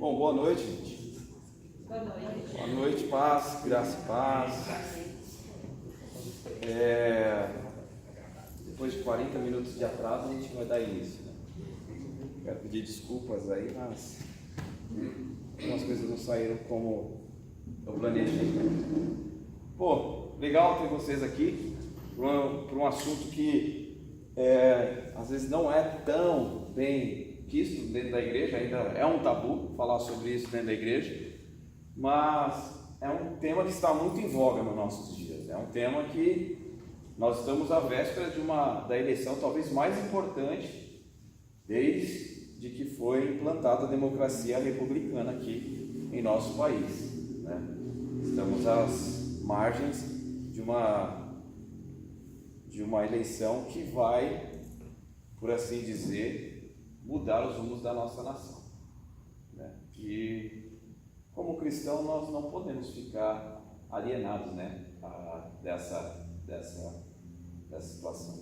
Bom, boa noite, gente. Boa noite. Boa noite, paz, graça e paz. Depois de 40 minutos de atraso, a gente vai dar início, né? Quero pedir desculpas aí, mas algumas coisas não saíram como eu planejei. Pô, legal ter vocês aqui para um assunto que às vezes não é tão bem quisto dentro da igreja, ainda é um tabu falar sobre isso dentro da igreja, mas é um tema que está muito em voga nos nossos dias. É um tema que nós estamos à véspera da eleição talvez mais importante desde que foi implantada a democracia republicana aqui em nosso país, né? Estamos às margens de uma eleição que vai, por assim dizer, mudar os rumos da nossa nação, né? E como cristão nós não podemos ficar alienados, né, dessa situação.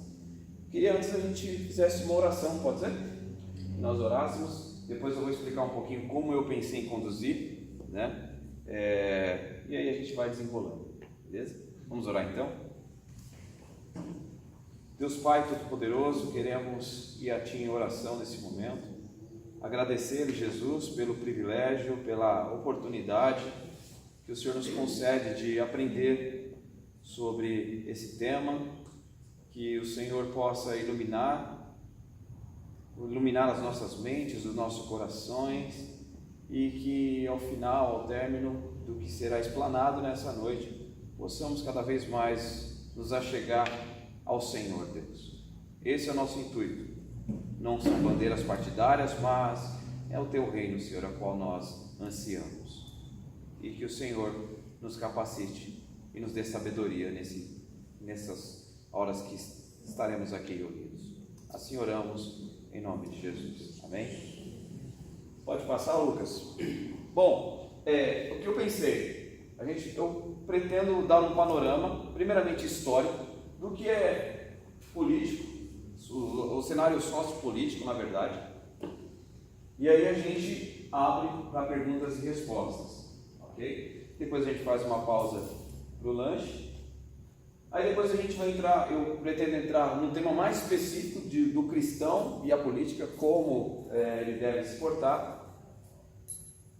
Queria antes que a gente fizesse uma oração, pode ser? Nós orássemos, depois eu vou explicar um pouquinho como eu pensei em conduzir, né? E aí a gente vai desenrolando, beleza? Vamos orar então? Deus Pai Todo-Poderoso, queremos ir a Ti em oração nesse momento, agradecer, Jesus, pelo privilégio, pela oportunidade que o Senhor nos concede de aprender sobre esse tema, que o Senhor possa iluminar as nossas mentes, os nossos corações, e que ao final, ao término do que será explanado nessa noite, possamos cada vez mais nos achegar ao Senhor, Deus. Esse é o nosso intuito. Não são bandeiras partidárias, mas é o Teu reino, Senhor, a qual nós ansiamos. E que o Senhor nos capacite e nos dê sabedoria nessas horas que estaremos aqui reunidos. Assim oramos em nome de Jesus. Amém? Pode passar, Lucas. Bom, o que eu pensei? Eu pretendo dar um panorama, primeiramente histórico, do que é político, o cenário sociopolítico, na verdade. E aí a gente abre para perguntas e respostas, ok? Depois a gente faz uma pausa para o lanche. Aí depois a gente vai eu pretendo entrar num tema mais específico do cristão e a política, como ele deve se portar.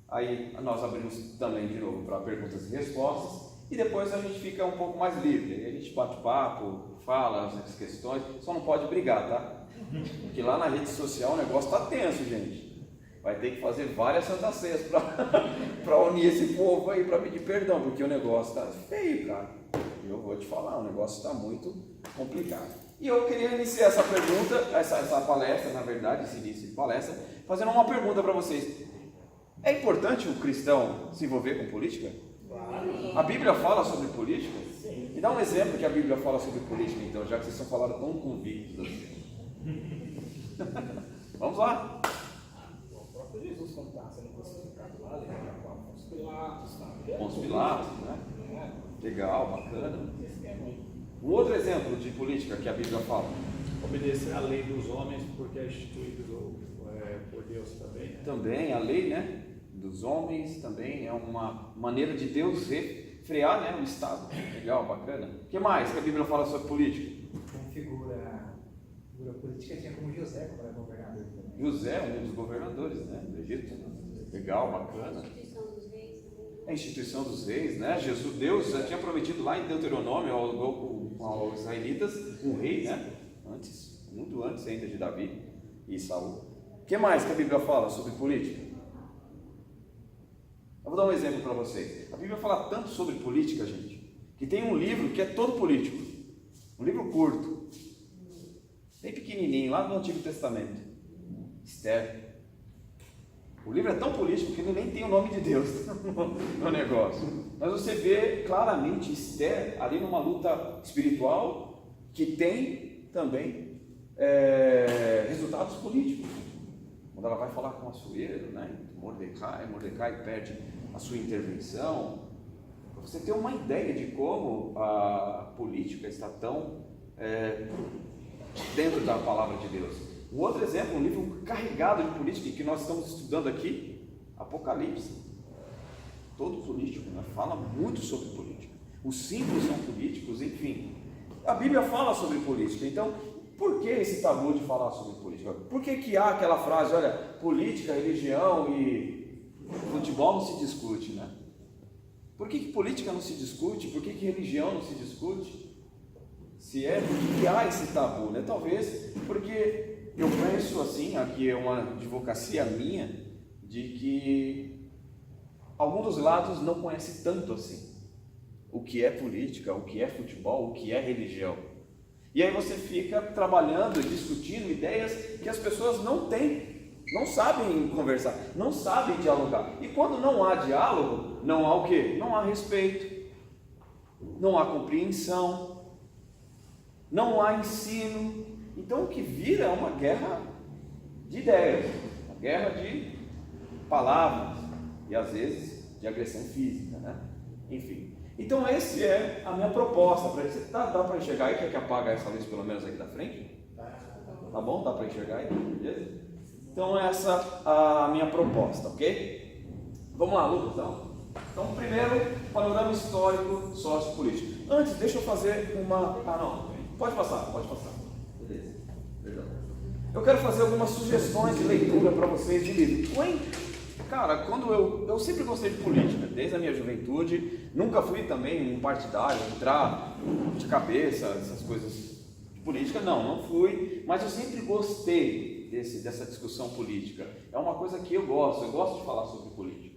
Aí nós abrimos também de novo para perguntas e respostas. E depois a gente fica um pouco mais livre, aí a gente bate papo, fala as questões, só não pode brigar, tá? Porque lá na rede social o negócio tá tenso, gente. Vai ter que fazer várias santas ceias para unir esse povo aí, para pedir perdão, porque o negócio tá feio, cara. Eu vou te falar, o negócio está muito complicado. E eu queria iniciar essa pergunta, essa palestra, na verdade, esse início de palestra, fazendo uma pergunta para vocês. É importante o cristão se envolver com política? A Bíblia fala sobre política? Sim. Me dá um exemplo que a Bíblia fala sobre política, então, já que vocês estão falando tão convictos assim. Vamos lá. O próprio Jesus, quando está sendo crucificado lá, ele era com Pôncio Pilatos, tá? Pôncio Pilatos, né? Legal, bacana. Um outro exemplo de política que a Bíblia fala. Obedecer à lei dos homens, porque é instituído por Deus também. Também a lei, né, dos homens também é uma maneira de Deus frear, né, o Estado. Legal, bacana. O que mais que a Bíblia fala sobre política? Como figura política tinha como José, como era governador também. José, um dos governadores, né, do Egito. Legal, bacana. A instituição dos reis, né? Deus já tinha prometido lá em Deuteronômio aos israelitas um rei, né? Muito antes ainda de Davi e Saul. O que mais que a Bíblia fala sobre política? Eu vou dar um exemplo para vocês. A Bíblia fala tanto sobre política, gente, que tem um livro que é todo político. Um livro curto, bem pequenininho, lá no Antigo Testamento. Esther. O livro é tão político que ele nem tem o nome de Deus no negócio. Mas você vê claramente Esther ali numa luta espiritual que tem também resultados políticos. Quando ela vai falar com o Assuero, né, Mordecai perde a sua intervenção. Para você ter uma ideia de como a política está tão dentro da palavra de Deus. Um outro exemplo, um livro carregado de política que nós estamos estudando aqui, Apocalipse. Todo político, né, fala muito sobre política. Os símbolos são políticos, enfim. A Bíblia fala sobre política. Então, por que esse tabu de falar sobre política? Por que há aquela frase, olha, política, religião e futebol não se discute, né? Por que política não se discute? Por que religião não se discute? Se é, por que há esse tabu, né? Talvez porque eu penso assim, aqui é uma advocacia minha, de que alguns dos lados não conhecem tanto assim o que é política, o que é futebol, o que é religião. E aí você fica trabalhando e discutindo ideias que as pessoas não têm, não sabem conversar, não sabem dialogar. E quando não há diálogo, não há o quê? Não há respeito, não há compreensão, não há ensino. Então o que vira é uma guerra de ideias, uma guerra de palavras e às vezes de agressão física, né? Enfim. Então essa é a minha proposta para você. Dá para enxergar aí? Quer que apague essa luz pelo menos aqui da frente? Tá bom? Dá para enxergar aí? Beleza? Então essa é a minha proposta, ok? Vamos lá, Lucas, então primeiro, panorama histórico sociopolítico. Antes, deixa eu fazer uma... não, pode passar. Beleza, perdão. Eu quero fazer algumas sugestões de leitura para vocês de livro. Cara, quando eu sempre gostei de política, desde a minha juventude, nunca fui também um partidário, entrar de cabeça, essas coisas de política, não fui, mas eu sempre gostei dessa discussão política. É uma coisa que eu gosto de falar sobre política.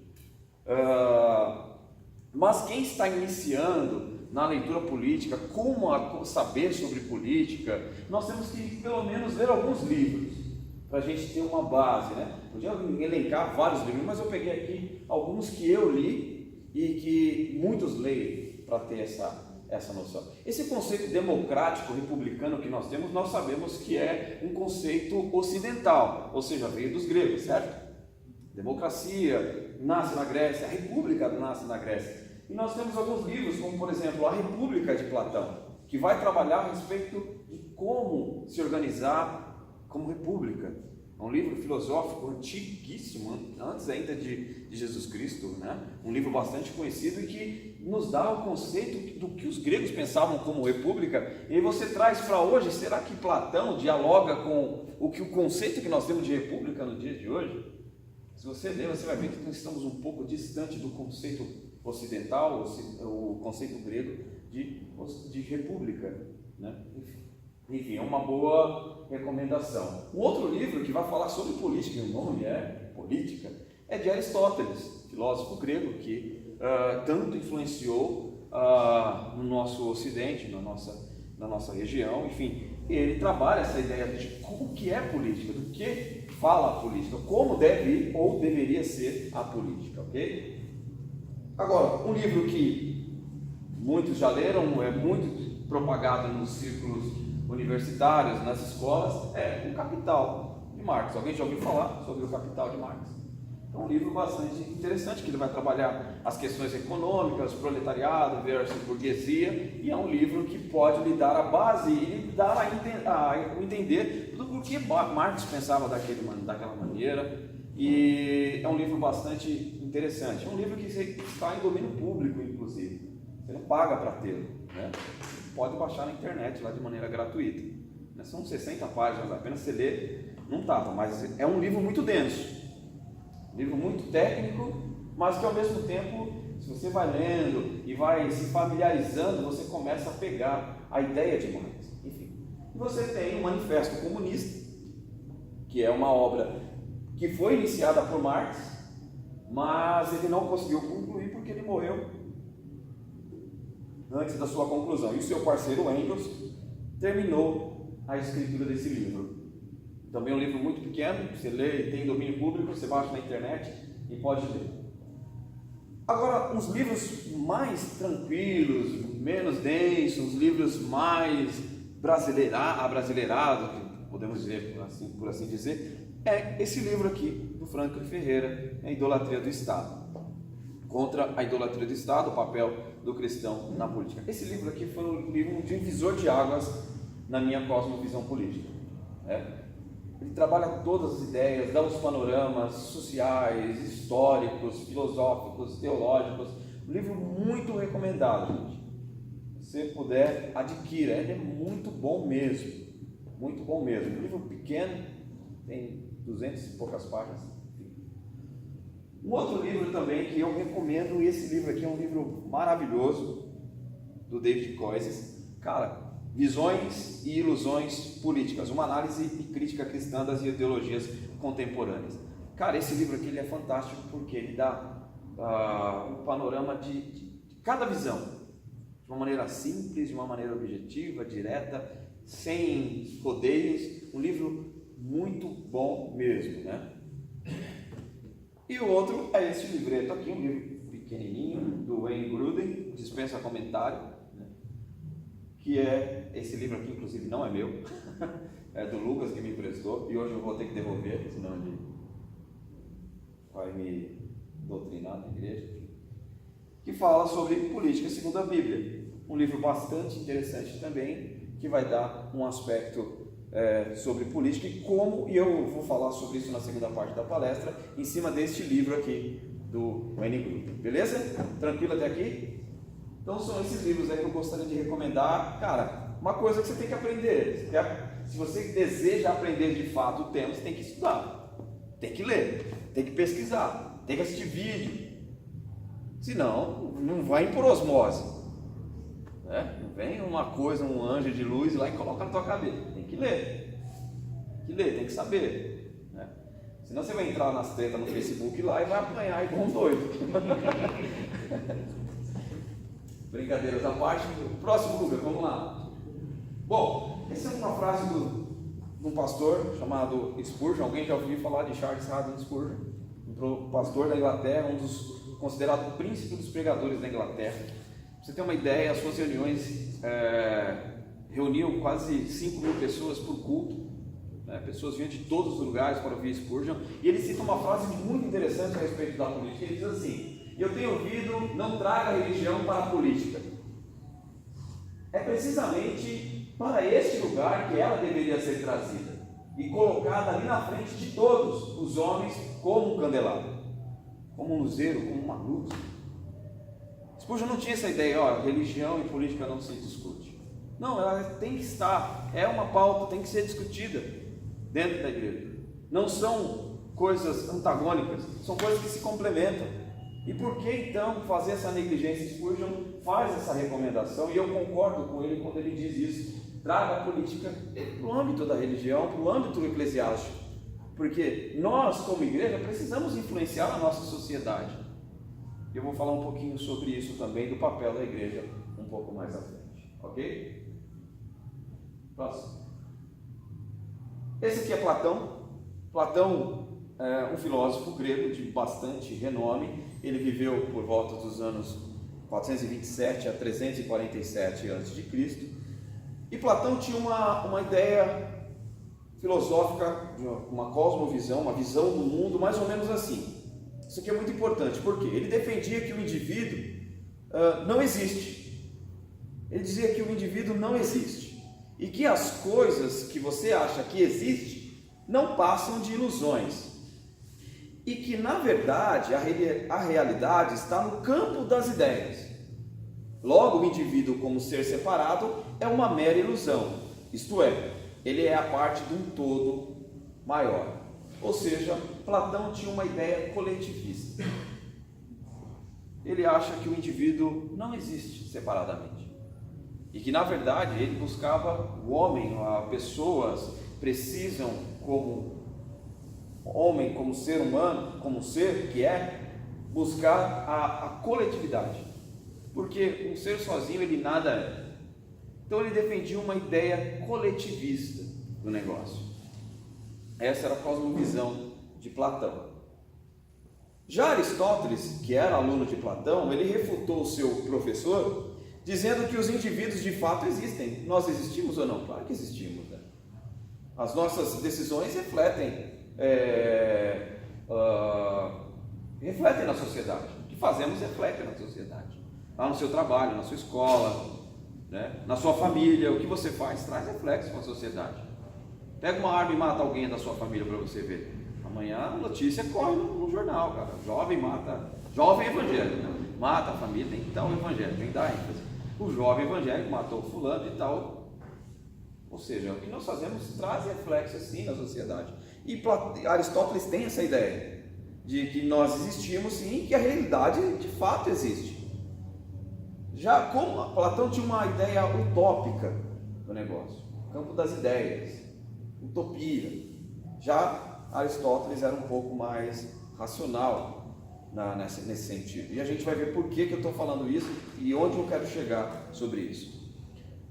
Mas quem está iniciando na leitura política, como saber sobre política, nós temos que pelo menos ler alguns livros, para a gente ter uma base, né? Podia elencar vários livros, mas eu peguei aqui alguns que eu li e que muitos leem para ter essa noção. Esse conceito democrático, republicano que nós temos, nós sabemos que é um conceito ocidental, ou seja, veio dos gregos, certo? Democracia nasce na Grécia, a república nasce na Grécia. E nós temos alguns livros, como por exemplo, A República de Platão, que vai trabalhar a respeito de como se organizar como república. É um livro filosófico antiguíssimo, antes ainda de Jesus Cristo, né? Um livro bastante conhecido e que nos dá o conceito do que os gregos pensavam como república. E aí você traz para hoje, será que Platão dialoga com o conceito que nós temos de república no dia de hoje? Se você ler, você vai ver que nós estamos um pouco distante do conceito ocidental, o conceito grego de república, né? Enfim, é uma boa recomendação. Um outro livro que vai falar sobre política, e o nome é Política, é de Aristóteles, filósofo grego que tanto influenciou no nosso ocidente, na nossa região. Enfim, ele trabalha essa ideia de como que é política, do que fala a política, como deve ou deveria ser a política, ok? Agora, um livro que muitos já leram, é muito propagado nos círculos universitários, nas escolas, é O Capital de Marx. Alguém já ouviu falar sobre O Capital de Marx? É um livro bastante interessante, que ele vai trabalhar as questões econômicas, proletariado versus burguesia, e é um livro que pode lhe dar a base e lhe dar a entender do porquê Marx pensava daquela maneira, e é um livro bastante interessante. É um livro que está em domínio público, inclusive, você não paga para tê-lo, né? Pode baixar na internet lá de maneira gratuita. São 60 páginas, apenas você lê num tapa, mas é um livro muito denso, um livro muito técnico, mas que ao mesmo tempo, se você vai lendo e vai se familiarizando, você começa a pegar a ideia de Marx. Enfim, e você tem o Manifesto Comunista, que é uma obra que foi iniciada por Marx, mas ele não conseguiu concluir porque ele morreu antes da sua conclusão, e o seu parceiro Engels terminou a escritura desse livro. Também é um livro muito pequeno, você lê e tem domínio público, você baixa na internet e pode ler. Agora, uns livros mais tranquilos, menos densos, livros mais abrasileirados, podemos dizer, por assim dizer, é esse livro aqui, do Franklin Ferreira, A Idolatria do Estado. Contra a idolatria do Estado, o papel do cristão na política. Esse livro aqui foi um livro de divisor de águas na minha cosmovisão política. Ele trabalha todas as ideias, dá os panoramas sociais, históricos, filosóficos, teológicos. Um livro muito recomendado, gente. Se você puder, adquira. Ele é muito bom mesmo. Muito bom mesmo. Um livro pequeno, tem 200 e poucas páginas. Um outro livro também que eu recomendo, e esse livro aqui é um livro maravilhoso, do David Koyzis. Cara, Visões e Ilusões Políticas, uma análise e crítica cristã das ideologias contemporâneas. Cara, esse livro aqui ele é fantástico porque ele dá um panorama de cada visão, de uma maneira simples, de uma maneira objetiva, direta, sem rodeios. Um livro muito bom mesmo, né? E o outro é esse livreto aqui, um livro pequenininho, do Wayne Grudem, dispensa comentário, né? Que é, esse livro aqui inclusive não é meu, é do Lucas que me emprestou, e hoje eu vou ter que devolver, senão ele vai me doutrinar na igreja, que fala sobre política segundo a Bíblia, um livro bastante interessante também, que vai dar um aspecto sobre política e como, e eu vou falar sobre isso na segunda parte da palestra, em cima deste livro aqui do Wayne Grudem, beleza? Tranquilo até aqui? Então são esses livros aí que eu gostaria de recomendar. Cara, uma coisa que você tem que aprender, se você deseja aprender de fato o tema, você tem que estudar, tem que ler, tem que pesquisar, tem que assistir vídeo, senão não vai por osmose, né? Não vem uma coisa, um anjo de luz lá e coloca na tua cabeça. Tem que ler, tem que saber, né? Senão você vai entrar nas tretas no Facebook lá e vai apanhar igual um doido. Brincadeiras à parte. Próximo, Lucas, vamos lá. Bom, essa é uma frase de um pastor chamado Spurgeon. Alguém já ouviu falar de Charles Haddon Spurgeon? Um pastor da Inglaterra, um dos considerado príncipe dos pregadores da Inglaterra. Pra você ter uma ideia, as suas reuniões reuniam quase 5.000 pessoas por culto, né? Pessoas vinham de todos os lugares para ouvir Spurgeon, e ele cita uma frase muito interessante a respeito da política. Ele diz assim: eu tenho ouvido, não traga a religião para a política. É precisamente para este lugar que ela deveria ser trazida e colocada ali na frente de todos os homens como um candelabro, como um luzeiro, como uma luz. Spurgeon não tinha essa ideia, religião e política não se discute. Não, ela tem que estar, é uma pauta, tem que ser discutida dentro da igreja. Não são coisas antagônicas, são coisas que se complementam. E por que então fazer essa negligência? Spurgeon faz essa recomendação, e eu concordo com ele quando ele diz isso: traga a política para o âmbito da religião, para o âmbito eclesiástico, porque nós como igreja precisamos influenciar a nossa sociedade. Eu vou falar um pouquinho sobre isso também, do papel da igreja, um pouco mais à frente, ok? Próximo. Esse aqui é Platão. Platão é um filósofo grego de bastante renome. Ele viveu por volta dos anos 427 a 347 a.C. E Platão tinha uma ideia filosófica, uma cosmovisão, uma visão do mundo mais ou menos assim. Isso aqui é muito importante, porque ele defendia que o indivíduo não existe. Ele dizia que o indivíduo não existe e que as coisas que você acha que existem não passam de ilusões, e que na verdade a realidade está no campo das ideias. Logo, o indivíduo como ser separado é uma mera ilusão, isto é, ele é a parte de um todo maior. Ou seja, Platão tinha uma ideia coletivista. Ele acha que o indivíduo não existe separadamente, e que na verdade ele buscava o homem, as pessoas precisam, como homem, como ser humano, como ser que é, buscar a coletividade, porque um ser sozinho ele nada é. Então ele defendia uma ideia coletivista do negócio. Essa era a cosmovisão de Platão. Já Aristóteles, que era aluno de Platão, ele refutou o seu professor, dizendo que os indivíduos de fato existem. Nós existimos ou não? Claro que existimos, né? As nossas decisões refletem na sociedade. O que fazemos reflete na sociedade. Lá no seu trabalho, na sua escola, né? Na sua família, o que você faz traz reflexo com a sociedade. Pega uma arma e mata alguém da sua família para você ver. Amanhã a notícia corre no jornal, cara. Jovem evangélico, né? Mata a família, tem que dar o evangelho, tem que dar ênfase. O jovem evangélico matou o fulano e tal. Ou seja, o que nós fazemos traz reflexo assim na sociedade. E Aristóteles tem essa ideia de que nós existimos sim, que a realidade de fato existe. Já como Platão tinha uma ideia utópica do negócio, campo das ideias, utopia. Já Aristóteles era um pouco mais racional nesse sentido. E a gente vai ver por que eu estou falando isso e onde eu quero chegar sobre isso.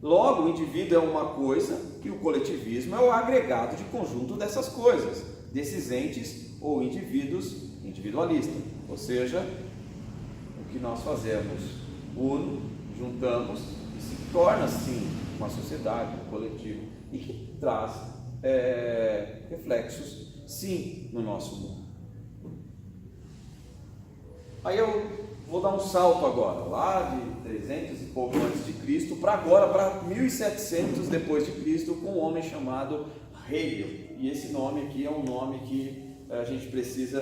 Logo, o indivíduo é uma coisa e o coletivismo é o agregado de conjunto dessas coisas, desses entes ou indivíduos individualistas. Ou seja, o que nós fazemos juntamos e se torna assim uma sociedade, um coletivo, e que traz reflexos sim no nosso mundo. Aí eu vou dar um salto agora, lá de 300 e pouco antes de Cristo, para agora, para 1700 depois de Cristo, com um homem chamado Hegel. E esse nome aqui é um nome que a gente precisa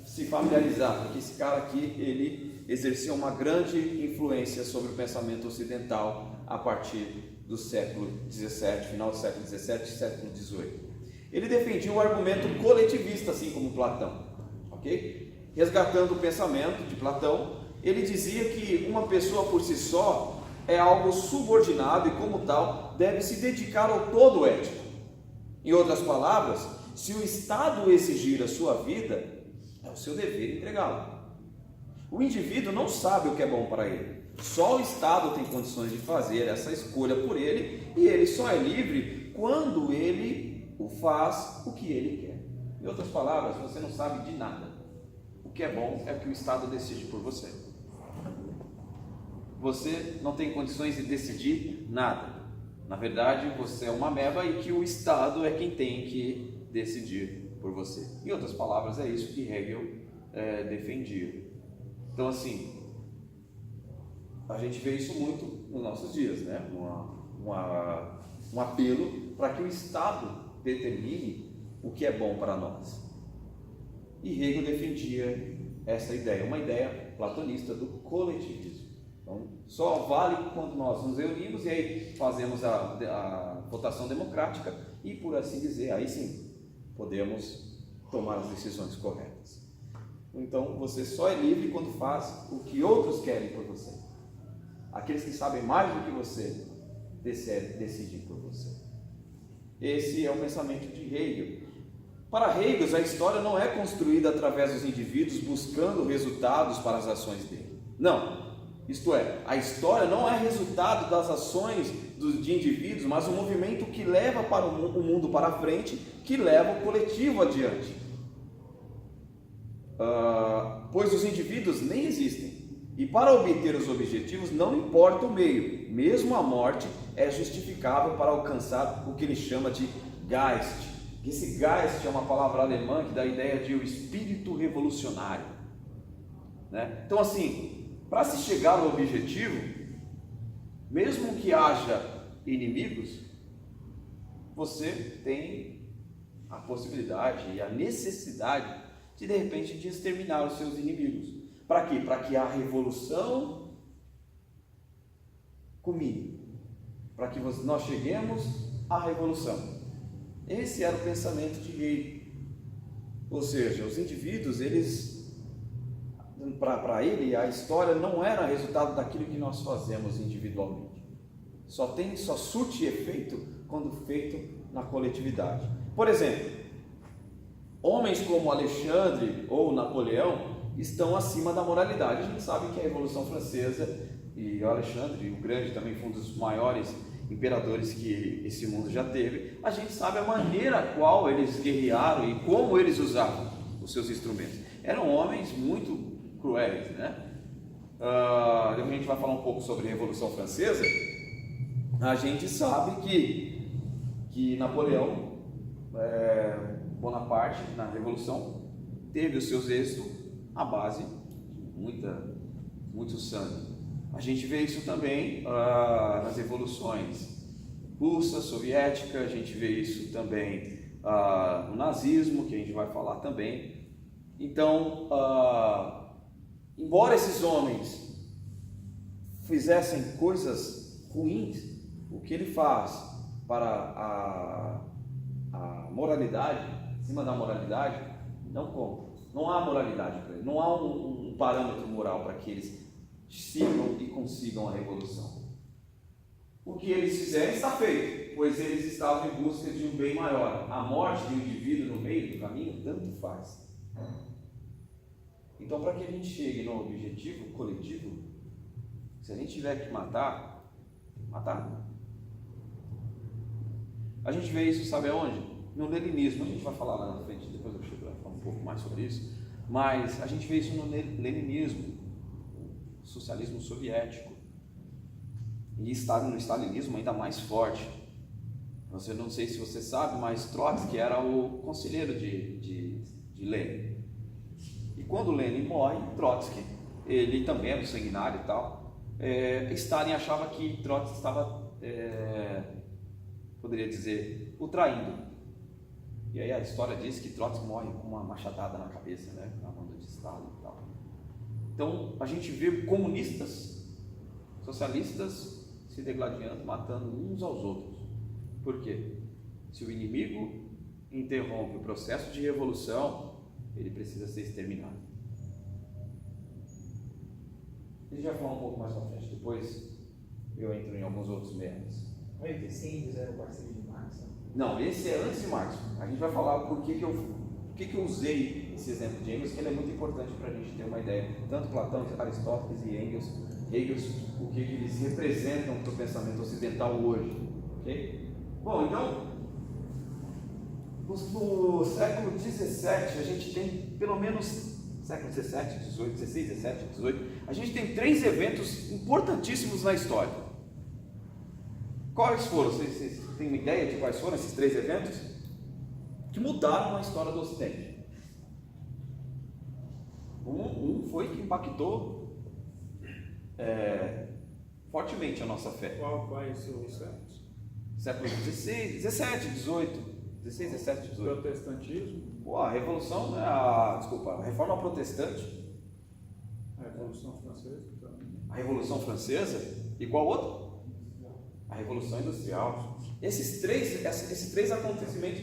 se familiarizar, porque esse cara aqui, ele exercia uma grande influência sobre o pensamento ocidental a partir do século XVII, final do século XVII e século XVIII. Ele defendia um argumento coletivista, assim como Platão, ok? Resgatando o pensamento de Platão, ele dizia que uma pessoa por si só é algo subordinado e, como tal, deve se dedicar ao todo ético. Em outras palavras, se o Estado exigir a sua vida, é o seu dever entregá-la. O indivíduo não sabe o que é bom para ele. Só o Estado tem condições de fazer essa escolha por ele, e ele só é livre quando ele faz o que ele quer. Em outras palavras, você não sabe de nada. O que é bom é o que o Estado decide por você. Você não tem condições de decidir nada. Na verdade, você é uma ameba e que o Estado é quem tem que decidir por você. Em outras palavras, é isso que Hegel defendia. Então, assim, a gente vê isso muito nos nossos dias, né? Um apelo para que o Estado determine o que é bom para nós. E Hegel defendia essa ideia, uma ideia platonista do coletivismo. Então, só vale quando nós nos reunimos e aí fazemos a votação democrática e, por assim dizer, aí sim, podemos tomar as decisões corretas. Então, você só é livre quando faz o que outros querem por você. Aqueles que sabem mais do que você decidem por você. Esse é o pensamento de Hegel. Para Hegel, a história não é construída através dos indivíduos buscando resultados para as ações dele. Não. Isto é, a história não é resultado das ações de indivíduos, mas um movimento que leva para o mundo para frente, que leva o coletivo adiante. Pois os indivíduos nem existem. E para obter os objetivos não importa o meio, mesmo a morte é justificável para alcançar o que ele chama de Geist. Esse Geist é uma palavra alemã que dá a ideia de o espírito revolucionário, né? Então, assim, para se chegar ao objetivo, mesmo que haja inimigos, você tem a possibilidade e a necessidade de repente de exterminar os seus inimigos. Para quê? Para que a revolução culmine, para que nós cheguemos à revolução. Esse era o pensamento de Hegel. Ou seja, os indivíduos, para ele, a história não era resultado daquilo que nós fazemos individualmente. Só surte efeito quando feito na coletividade. Por exemplo, homens como Alexandre ou Napoleão estão acima da moralidade. A gente sabe que a Revolução Francesa e o Alexandre, o Grande, também foi um dos maiores imperadores que esse mundo já teve. A gente sabe a maneira a qual eles guerrearam e como eles usavam os seus instrumentos. Eram homens muito cruéis, né? A gente vai falar um pouco sobre a Revolução Francesa. A gente sabe que Napoleão Bonaparte, na Revolução, teve os seus êxitos à base de muito sangue. A gente vê isso também nas revoluções russa, soviética, a gente vê isso também no nazismo, que a gente vai falar também. Então, embora esses homens fizessem coisas ruins, o que ele faz para a moralidade, em cima da moralidade, não conta. Não há moralidade para ele, não há um parâmetro moral para que eles sigam e consigam a revolução. O que eles fizerem está feito, pois eles estavam em busca de um bem maior. A morte de um indivíduo no meio do caminho, tanto faz. Então, para que a gente chegue no objetivo coletivo, se a gente tiver que matar. A gente vê isso, sabe aonde? No leninismo. A gente vai falar lá na frente, depois eu chego lá a falar um pouco mais sobre isso. Mas a gente vê isso no leninismo, o socialismo soviético. E no stalinismo ainda mais forte. Não sei se você sabe, mas Trotsky era o conselheiro de Lenin. E quando Lenin morre, Trotsky, ele também era sanguinário e tal, Stalin achava que Trotsky estava, poderia dizer, o traindo. E aí a história diz que Trotsky morre com uma machadada na cabeça, né, na mão de Stalin e tal. Então a gente vê comunistas, socialistas se degladiando, matando uns aos outros. Por quê? Se o inimigo interrompe o processo de revolução, ele precisa ser exterminado. A gente vai falar um pouco mais pra frente, depois eu entro em alguns outros memes. Esse índios era o parceiro de Marx? Não, esse é antes de Marx. A gente vai falar por que eu usei esse exemplo de Engels, que ele é muito importante para a gente ter uma ideia. Tanto Platão, Aristóteles e Engels, o que eles representam para o pensamento ocidental hoje. Okay? Bom, então, no século XVII, a gente tem pelo menos, século XVII, XVIII, XVI, XVII, XVIII, a gente tem 3 eventos importantíssimos na história. Quais foram? Vocês têm uma ideia de quais foram esses 3 eventos? Que mudaram a história do Ocidente. Um foi que impactou fortemente a nossa fé. Quais os séculos? Século XVI, XVII, XVIII. 16, 17, 18. Protestantismo. A Revolução, a Reforma Protestante. A Revolução Francesa. A Revolução Francesa. E qual outra? A Revolução Industrial. Esses três acontecimentos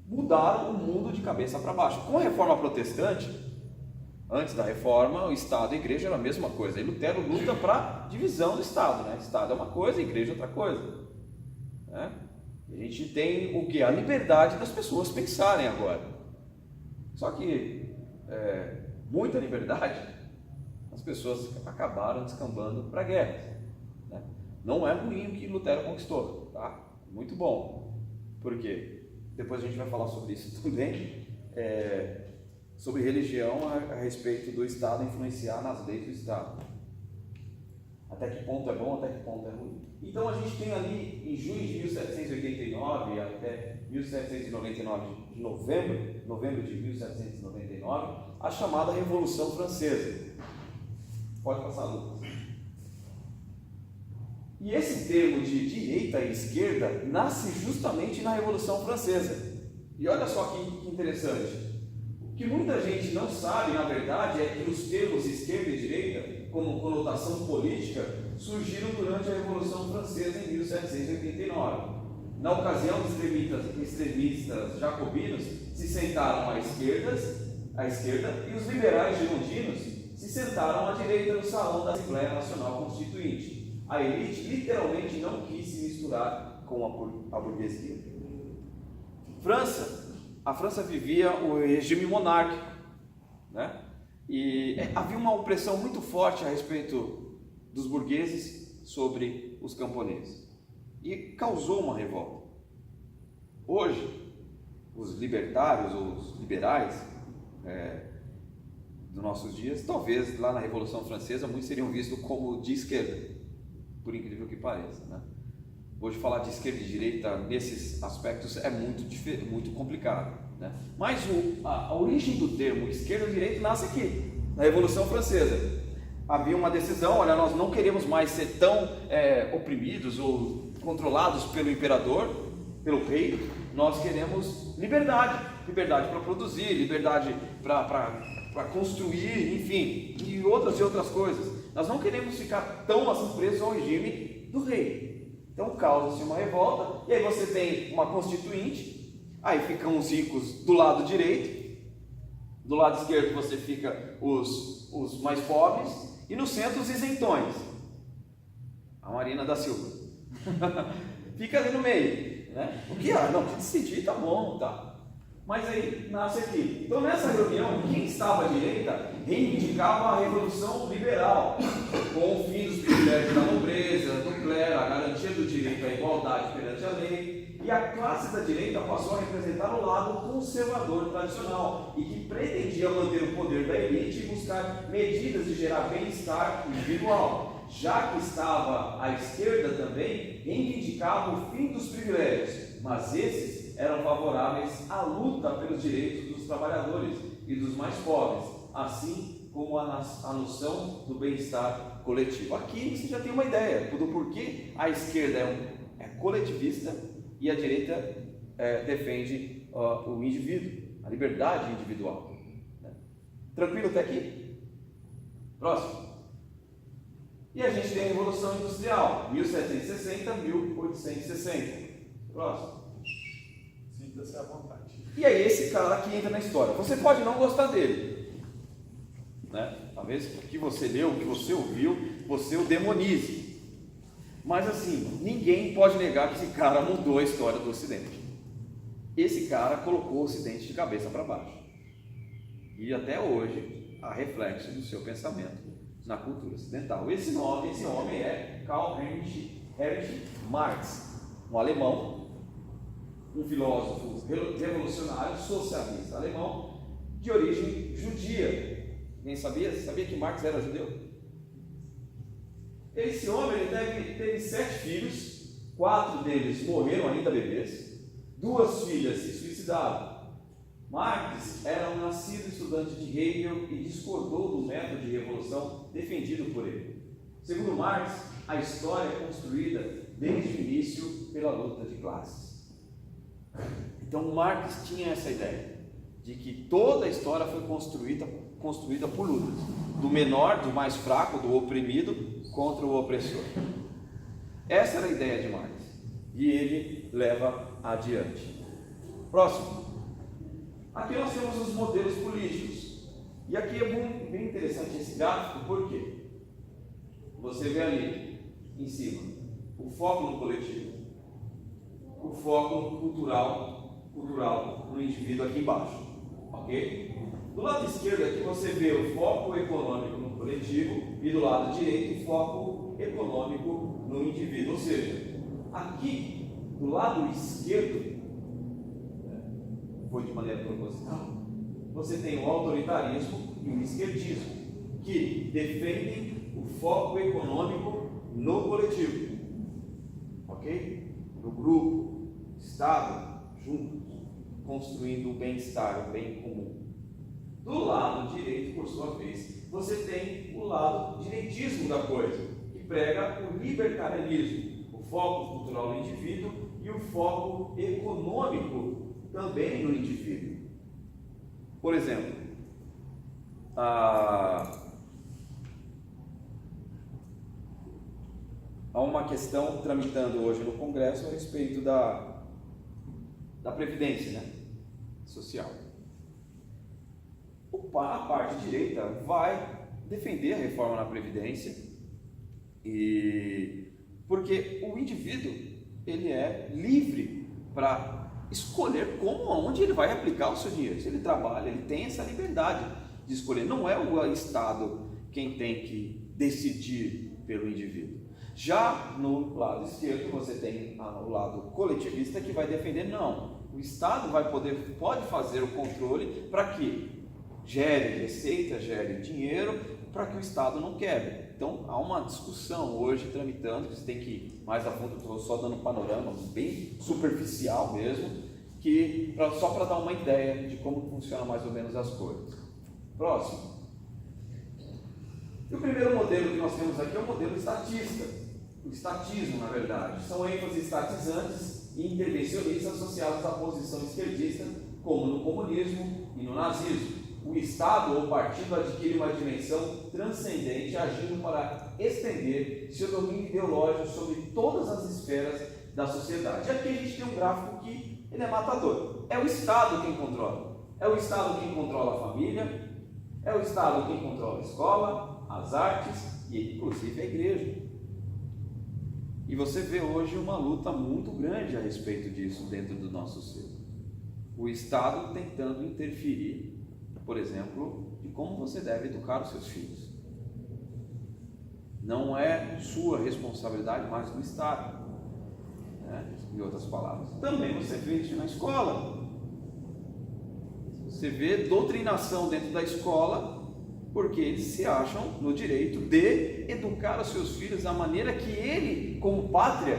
mudaram o mundo de cabeça para baixo. Com a Reforma Protestante, antes da Reforma, o Estado e a Igreja era a mesma coisa. E Lutero luta para divisão do Estado, né? Estado é uma coisa, a Igreja é outra coisa, né? A gente tem o que? A liberdade das pessoas pensarem agora. Só que muita liberdade, as pessoas acabaram descambando para guerras, né? Não é ruim o que Lutero conquistou, tá? Muito bom. Por quê? Depois a gente vai falar sobre isso também, sobre religião a respeito do Estado influenciar nas leis do Estado. Até que ponto é bom, até que ponto é ruim. Então a gente tem ali, em junho de 1789 até 1799, de novembro de 1799, a chamada Revolução Francesa. Pode passar, Lucas. E esse termo de direita e esquerda nasce justamente na Revolução Francesa. E olha só que interessante. O que muita gente não sabe, na verdade, é que os termos esquerda e direita, como conotação política, surgiram durante a Revolução Francesa em 1789. Na ocasião, os extremistas jacobinos se sentaram à esquerda e os liberais girondinos se sentaram à direita no salão da Assembleia Nacional Constituinte. A elite literalmente não quis se misturar com a burguesia. A França vivia o regime monárquico, né? E havia uma opressão muito forte a respeito dos burgueses sobre os camponeses, e causou uma revolta. Hoje, os libertários ou os liberais dos nossos dias, talvez lá na Revolução Francesa muitos seriam vistos como de esquerda, por incrível que pareça, né? Hoje falar de esquerda e direita nesses aspectos é muito complicado, né? Mas a origem do termo esquerda e direita nasce aqui, na Revolução Francesa. havia uma decisão: olha, nós não queremos mais ser tão oprimidos ou controlados pelo imperador, pelo rei. Nós queremos liberdade para produzir, liberdade para construir, enfim, e outras coisas. Nós não queremos ficar tão assim presos ao regime do rei. Então causa-se uma revolta, e aí você tem uma constituinte, aí ficam os ricos do lado direito, do lado esquerdo você fica os mais pobres, e no centro os isentões. A Marina da Silva fica ali no meio, né? O que não, que decidir, tá bom, tá. Mas aí nasce aqui. Então nessa reunião, quem estava à direita reivindicava a revolução liberal, com o fim dos privilégios da nobreza, do clero, a garantia do direito à igualdade perante a lei, e a classe da direita passou a representar o lado conservador tradicional, e que pretendia manter o poder da elite e buscar medidas de gerar bem-estar individual. Já que estava à esquerda também, reivindicava o fim dos privilégios, mas esses eram favoráveis à luta pelos direitos dos trabalhadores e dos mais pobres, assim como a noção do bem-estar coletivo. Aqui você já tem uma ideia do porquê a esquerda é coletivista e a direita defende o indivíduo, a liberdade individual. Tranquilo até aqui? Próximo. E a gente tem a Revolução Industrial, 1760, 1860. Próximo. Sinta-se à vontade. E é esse cara que entra na história. Você pode não gostar dele, né? Talvez o que você leu, o que você ouviu, você o demonize. Mas assim, ninguém pode negar que esse cara mudou a história do Ocidente. Esse cara colocou o Ocidente de cabeça para baixo. E até hoje há reflexo do seu pensamento na cultura ocidental. Esse homem é Karl Heinrich Marx, um alemão, um filósofo revolucionário, socialista alemão, de origem judia. Ninguém sabia? Você sabia que Marx era judeu? Esse homem teve 7 filhos, 4 deles morreram ainda bebês, 2 filhas se suicidaram. Marx era um nascido estudante de Hegel e discordou do método de revolução defendido por ele. Segundo Marx, a história é construída desde o início pela luta de classes. Então Marx tinha essa ideia de que toda a história foi construída por lutas, do menor, do mais fraco, do oprimido contra o opressor. Essa era a ideia de Marx e ele leva adiante. Próximo. Aqui nós temos os modelos políticos, e aqui é bem interessante esse gráfico, porque você vê ali em cima o foco no coletivo, o foco cultural no indivíduo aqui embaixo, ok? Do lado esquerdo aqui você vê o foco econômico no coletivo e do lado direito o foco econômico no indivíduo, ou seja, aqui do lado esquerdo, foi de maneira proposital, você tem o autoritarismo e o esquerdismo, que defendem o foco econômico no coletivo, ok? No grupo, Estado, juntos, construindo o bem-estar, o bem comum. Do lado direito, por sua vez, você tem o lado direitismo da coisa, que prega o libertarianismo, o foco cultural no indivíduo e o foco econômico também no indivíduo. Por exemplo, há uma questão tramitando hoje no Congresso a respeito da Previdência, né? Social. A parte direita vai defender a reforma na Previdência, porque o indivíduo ele é livre para escolher como, aonde ele vai aplicar o seu dinheiro. Se ele trabalha, ele tem essa liberdade de escolher. Não é o Estado quem tem que decidir pelo indivíduo. Já no lado esquerdo você tem o lado coletivista que vai defender, não, o Estado pode fazer o controle para que gere receita, gere dinheiro, para que o Estado não quebre. Então há uma discussão hoje tramitando, que você tem que ir mais a fundo, estou só dando um panorama bem superficial mesmo, só para dar uma ideia de como funciona mais ou menos as coisas. Próximo. E o primeiro modelo que nós temos aqui é o modelo estatista, o estatismo, na verdade. São ênfases estatizantes e intervencionistas associados à posição esquerdista, como no comunismo e no nazismo. O Estado ou partido adquire uma dimensão transcendente, agindo para estender seu domínio ideológico sobre todas as esferas da sociedade. E aqui a gente tem um gráfico que ele é matador. É o Estado quem controla. É o Estado quem controla a família, é o Estado quem controla a escola, as artes e inclusive a igreja. E você vê hoje uma luta muito grande a respeito disso dentro do nosso ser. O Estado tentando interferir, por exemplo, de como você deve educar os seus filhos. Não é sua responsabilidade, mas do Estado, né? Em outras palavras. Também você vê isso na escola. Você vê doutrinação dentro da escola, porque eles se acham no direito de educar os seus filhos da maneira que ele, como pátria,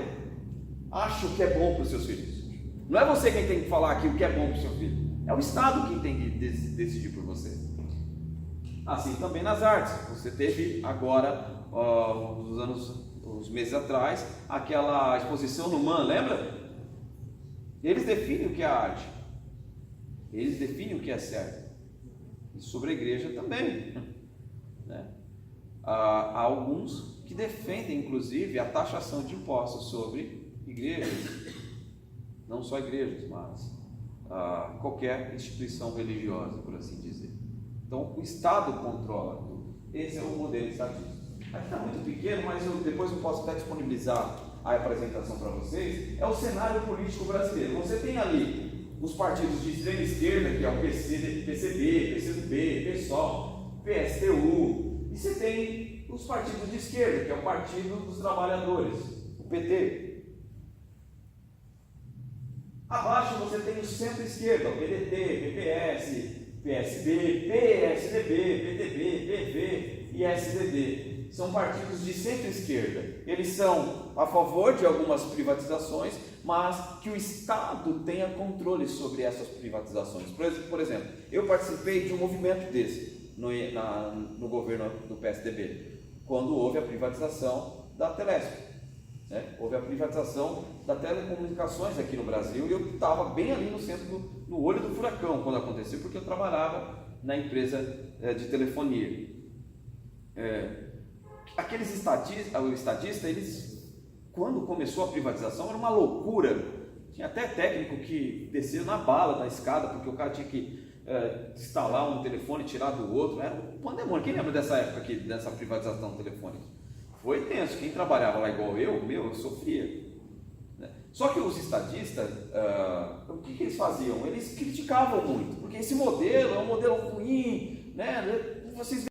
acha o que é bom para os seus filhos. Não é você quem tem que falar aqui o que é bom para o seu filho. É o Estado quem tem que decidir por você. Assim também nas artes. Você teve agora, uns meses atrás, aquela exposição no MAN, lembra? Eles definem o que é arte. Eles definem o que é certo. E sobre a igreja também. Né? Há alguns que defendem, inclusive, a taxação de impostos sobre igrejas. Não só igrejas, mas qualquer instituição religiosa, por assim dizer. Então, o Estado controla tudo. Esse é o modelo estatista. Aqui está muito pequeno, mas depois eu posso até disponibilizar a apresentação para vocês. É o cenário político brasileiro. Você tem ali os partidos de extrema esquerda, que é o PCB, PCdoB, PSOL, PSTU, e você tem os partidos de esquerda, que é o Partido dos Trabalhadores, o PT. Abaixo você tem o centro-esquerda, o PDT, PPS, PSB, PSDB, PTB, PV e SDD. São partidos de centro-esquerda. Eles são a favor de algumas privatizações, mas que o Estado tenha controle sobre essas privatizações. Por exemplo, eu participei de um movimento desse no governo do PSDB, quando houve a privatização da Telesp. Né? Houve a privatização das telecomunicações aqui no Brasil, e eu estava bem ali no centro, no olho do furacão quando aconteceu, porque eu trabalhava na empresa de telefonia. Aqueles estadistas, eles, quando começou a privatização, era uma loucura. Tinha até técnico que desceu na bala da escada, porque o cara tinha que instalar um telefone e tirar do outro. Era um pandemônio. Quem lembra dessa época aqui, dessa privatização telefônica? Foi tenso. Quem trabalhava lá igual eu sofria. Né? Só que os estadistas, o que eles faziam? Eles criticavam muito, porque esse modelo é um modelo ruim, né? Vocês